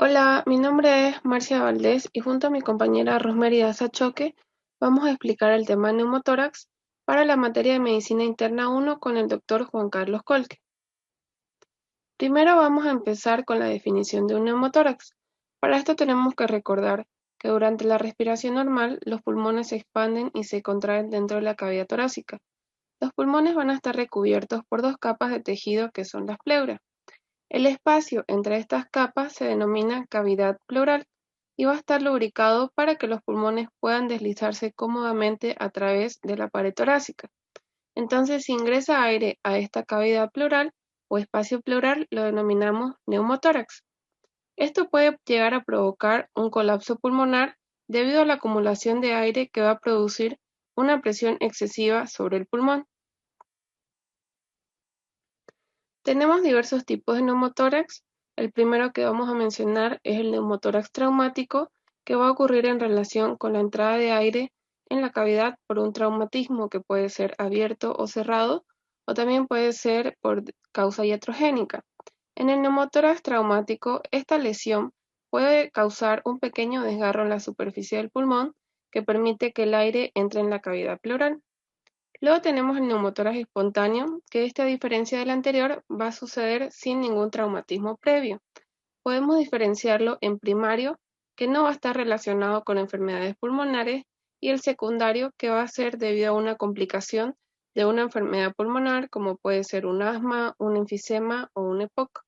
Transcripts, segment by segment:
Hola, mi nombre es Marcia Valdés y junto a mi compañera Rosemary Daza-Choque vamos a explicar el tema neumotórax para la materia de Medicina Interna 1 con el doctor Juan Carlos Colque. Primero vamos a empezar con la definición de un neumotórax. Para esto tenemos que recordar que durante la respiración normal los pulmones se expanden y se contraen dentro de la cavidad torácica. Los pulmones van a estar recubiertos por dos capas de tejido que son las pleuras. El espacio entre estas capas se denomina cavidad pleural y va a estar lubricado para que los pulmones puedan deslizarse cómodamente a través de la pared torácica. Entonces, si ingresa aire a esta cavidad pleural o espacio pleural, lo denominamos neumotórax. Esto puede llegar a provocar un colapso pulmonar debido a la acumulación de aire que va a producir una presión excesiva sobre el pulmón. Tenemos diversos tipos de neumotórax. El primero que vamos a mencionar es el neumotórax traumático, que va a ocurrir en relación con la entrada de aire en la cavidad por un traumatismo que puede ser abierto o cerrado, o también puede ser por causa iatrogénica. En el neumotórax traumático, esta lesión puede causar un pequeño desgarro en la superficie del pulmón que permite que el aire entre en la cavidad pleural. Luego tenemos el neumotórax espontáneo, que a diferencia del anterior va a suceder sin ningún traumatismo previo. Podemos diferenciarlo en primario, que no va a estar relacionado con enfermedades pulmonares, y el secundario, que va a ser debido a una complicación de una enfermedad pulmonar, como puede ser un asma, un enfisema o un EPOC.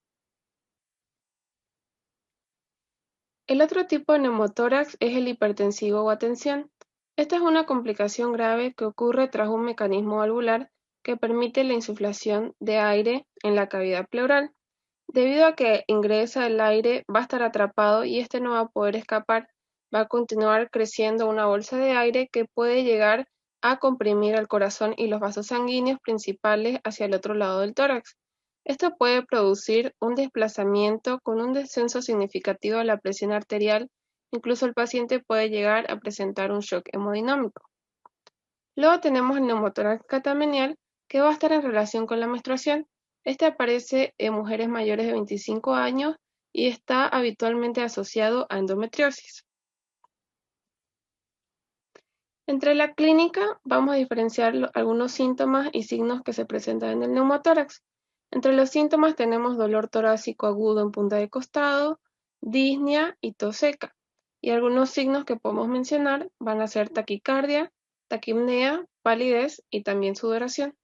El otro tipo de neumotórax es el hipertensivo o atención. Esta es una complicación grave que ocurre tras un mecanismo valvular que permite la insuflación de aire en la cavidad pleural. Debido a que ingresa el aire, va a estar atrapado y este no va a poder escapar. Va a continuar creciendo una bolsa de aire que puede llegar a comprimir el corazón y los vasos sanguíneos principales hacia el otro lado del tórax. Esto puede producir un desplazamiento con un descenso significativo de la presión arterial, incluso el paciente puede llegar a presentar un shock hemodinámico. Luego tenemos el neumotórax catamenial, que va a estar en relación con la menstruación. Este aparece en mujeres mayores de 25 años y está habitualmente asociado a endometriosis. Entre la clínica vamos a diferenciar algunos síntomas y signos que se presentan en el neumotórax. Entre los síntomas tenemos dolor torácico agudo en punta de costado, disnea y tos seca. Y algunos signos que podemos mencionar van a ser taquicardia, taquipnea, palidez y también sudoración.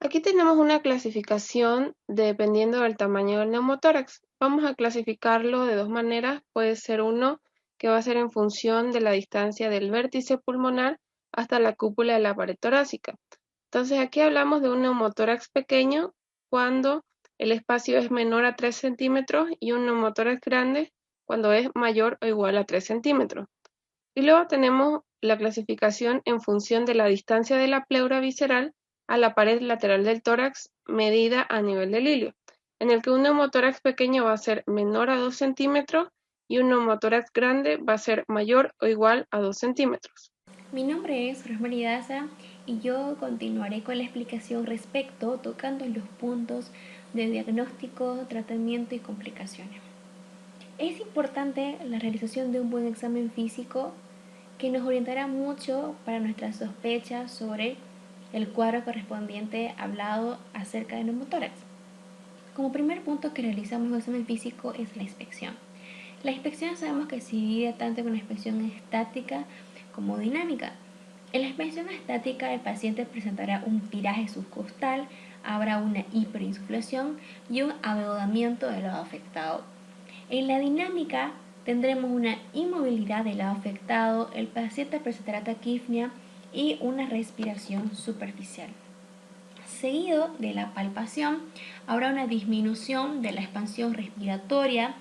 Aquí tenemos una clasificación dependiendo del tamaño del neumotórax. Vamos a clasificarlo de dos maneras. Puede ser uno que va a ser en función de la distancia del vértice pulmonar hasta la cúpula de la pared torácica. Entonces aquí hablamos de un neumotórax pequeño cuando el espacio es menor a 3 centímetros y un neumotórax grande cuando es mayor o igual a 3 centímetros. Y luego tenemos la clasificación en función de la distancia de la pleura visceral a la pared lateral del tórax medida a nivel del ilio, en el que un neumotórax pequeño va a ser menor a 2 centímetros y un neumotórax grande va a ser mayor o igual a 2 centímetros. Mi nombre es Rosemary Daza y yo continuaré con la explicación respecto tocando los puntos de diagnóstico, tratamiento y complicaciones. Es importante la realización de un buen examen físico que nos orientará mucho para nuestras sospechas sobre el cuadro correspondiente hablado acerca de neumotórax. Como primer punto que realizamos en el examen físico es la inspección. La inspección sabemos que se divide tanto en una inspección estática como dinámica. En la inspección estática el paciente presentará un tiraje subcostal, habrá una hiperinsuflación y un abeudamiento del lado afectado. En la dinámica tendremos una inmovilidad del lado afectado, el paciente presentará taquipnea y una respiración superficial. Seguido de la palpación, habrá una disminución de la expansión respiratoria,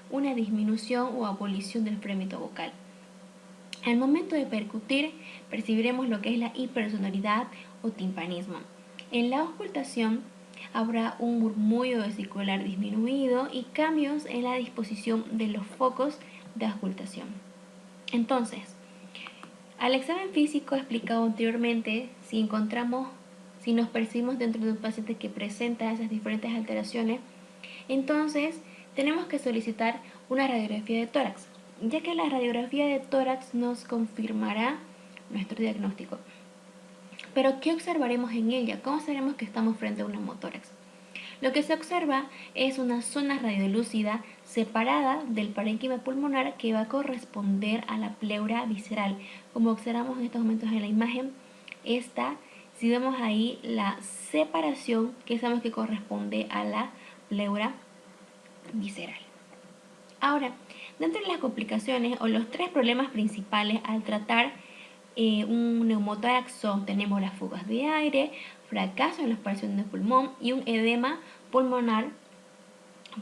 una disminución o abolición del frémito vocal. Al momento de percutir, percibiremos lo que es la hipersonoridad o timpanismo. En la auscultación, habrá un murmullo vesicular disminuido y cambios en la disposición de los focos de auscultación. Entonces, al examen físico explicado anteriormente, si nos percibimos dentro de un paciente que presenta esas diferentes alteraciones, Entonces, tenemos que solicitar una radiografía de tórax, ya que la radiografía de tórax nos confirmará nuestro diagnóstico. Pero, ¿qué observaremos en ella? ¿Cómo sabemos que estamos frente a un neumotórax? Lo que se observa es una zona radiolúcida separada del parénquima pulmonar que va a corresponder a la pleura visceral. Como observamos en estos momentos en la imagen, si vemos ahí la separación que sabemos que corresponde a la pleura visceral. Ahora, dentro de las complicaciones o los tres problemas principales al tratar un neumotórax tenemos las fugas de aire, fracaso en la expiración del pulmón y un edema pulmonar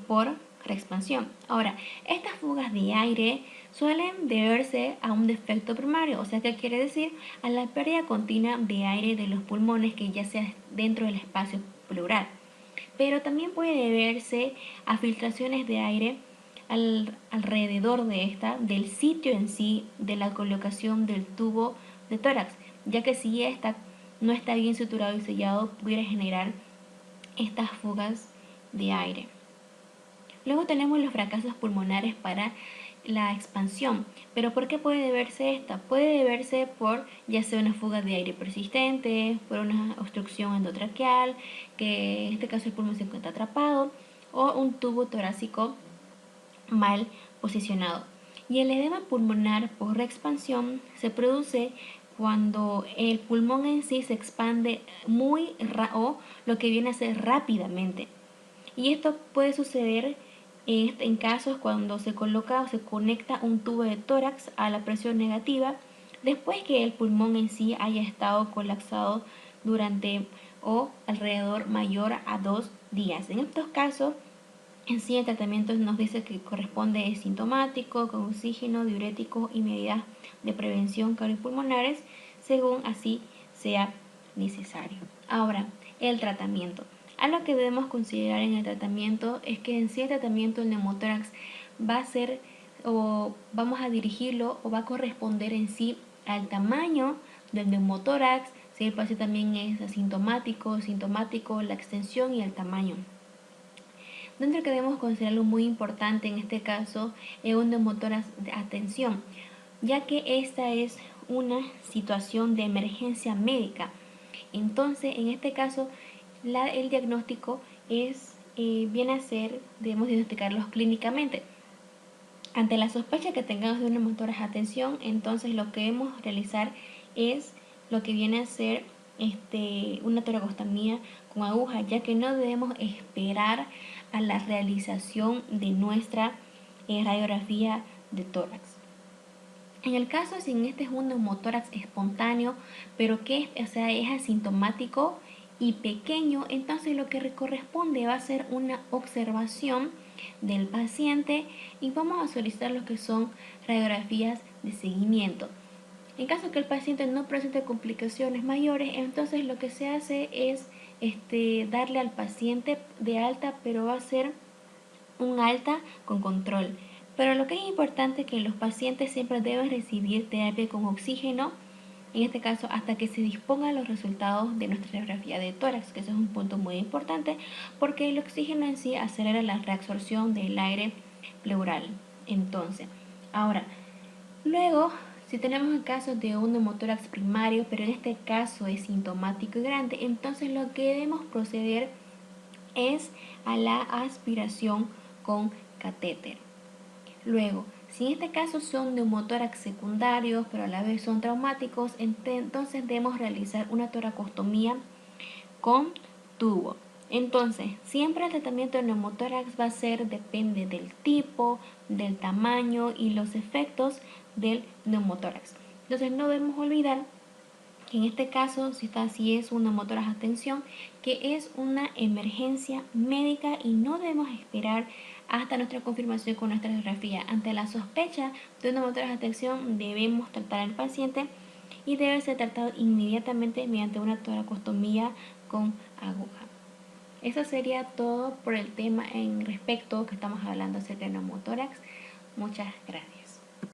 por reexpansión. Ahora, estas fugas de aire suelen deberse a un defecto primario, o sea, ¿qué quiere decir? A la pérdida continua de aire de los pulmones, que ya sea dentro del espacio pleural. Pero también puede deberse a filtraciones de aire alrededor del sitio en sí, de la colocación del tubo de tórax, ya que si esta no está bien suturado y sellado, pudiera generar estas fugas de aire. Luego tenemos los fracasos pulmonares para la expansión. ¿Pero por qué puede deberse esta? Puede deberse por ya sea una fuga de aire persistente, por una obstrucción endotraqueal, que en este caso el pulmón se encuentra atrapado, o un tubo torácico mal posicionado. Y el edema pulmonar por reexpansión se produce cuando el pulmón en sí se expande o lo que viene a ser rápidamente. Y esto puede suceder en casos cuando se coloca o se conecta un tubo de tórax a la presión negativa después que el pulmón en sí haya estado colapsado durante o alrededor mayor a 2 días. En estos casos, en sí el tratamiento nos dice que corresponde sintomático, con oxígeno, diurético y medidas de prevención cardiopulmonares, según así sea necesario. Ahora, el tratamiento. Algo que debemos considerar en el tratamiento es que en sí el tratamiento del neumotórax va a ser o vamos a dirigirlo o va a corresponder en sí al tamaño del neumotórax, si el paciente también es asintomático, sintomático, la extensión y el tamaño. Dentro que debemos considerar algo muy importante en este caso es un neumotórax de atención, ya que esta es una situación de emergencia médica. Entonces, en este caso, el diagnóstico viene a ser, debemos diagnosticarlos clínicamente. Ante la sospecha que tengamos de un neumotórax de atención, entonces lo que debemos realizar es lo que viene a ser una toracostomía con aguja, ya que no debemos esperar a la realización de nuestra radiografía de tórax. En el caso, si en este es un neumotórax espontáneo, pero que es asintomático y pequeño, entonces lo que corresponde va a ser una observación del paciente y vamos a solicitar lo que son radiografías de seguimiento. En caso que el paciente no presente complicaciones mayores, entonces lo que se hace es darle al paciente de alta, pero va a ser un alta con control. Pero lo que es importante es que los pacientes siempre deben recibir terapia con oxígeno, en este caso hasta que se dispongan los resultados de nuestra radiografía de tórax, que eso es un punto muy importante porque el oxígeno en sí acelera la reabsorción del aire pleural. Entonces, ahora, luego, si tenemos el caso de un neumotórax primario, pero en este caso es sintomático y grande, entonces lo que debemos proceder es a la aspiración con catéter. Luego, si en este caso son neumotórax secundarios, pero a la vez son traumáticos, entonces debemos realizar una toracostomía con tubo. Entonces, siempre el tratamiento de neumotórax va a ser, depende del tipo, del tamaño y los efectos del neumotórax. Entonces, no debemos olvidar que en este caso, si es un neumotórax de atención, que es una emergencia médica y no debemos esperar hasta nuestra confirmación con nuestra radiografía. Ante la sospecha de un neumotórax de atención, debemos tratar al paciente y debe ser tratado inmediatamente mediante una toracostomía con aguja. Eso sería todo por el tema en respecto que estamos hablando acerca del neumotórax. Muchas gracias.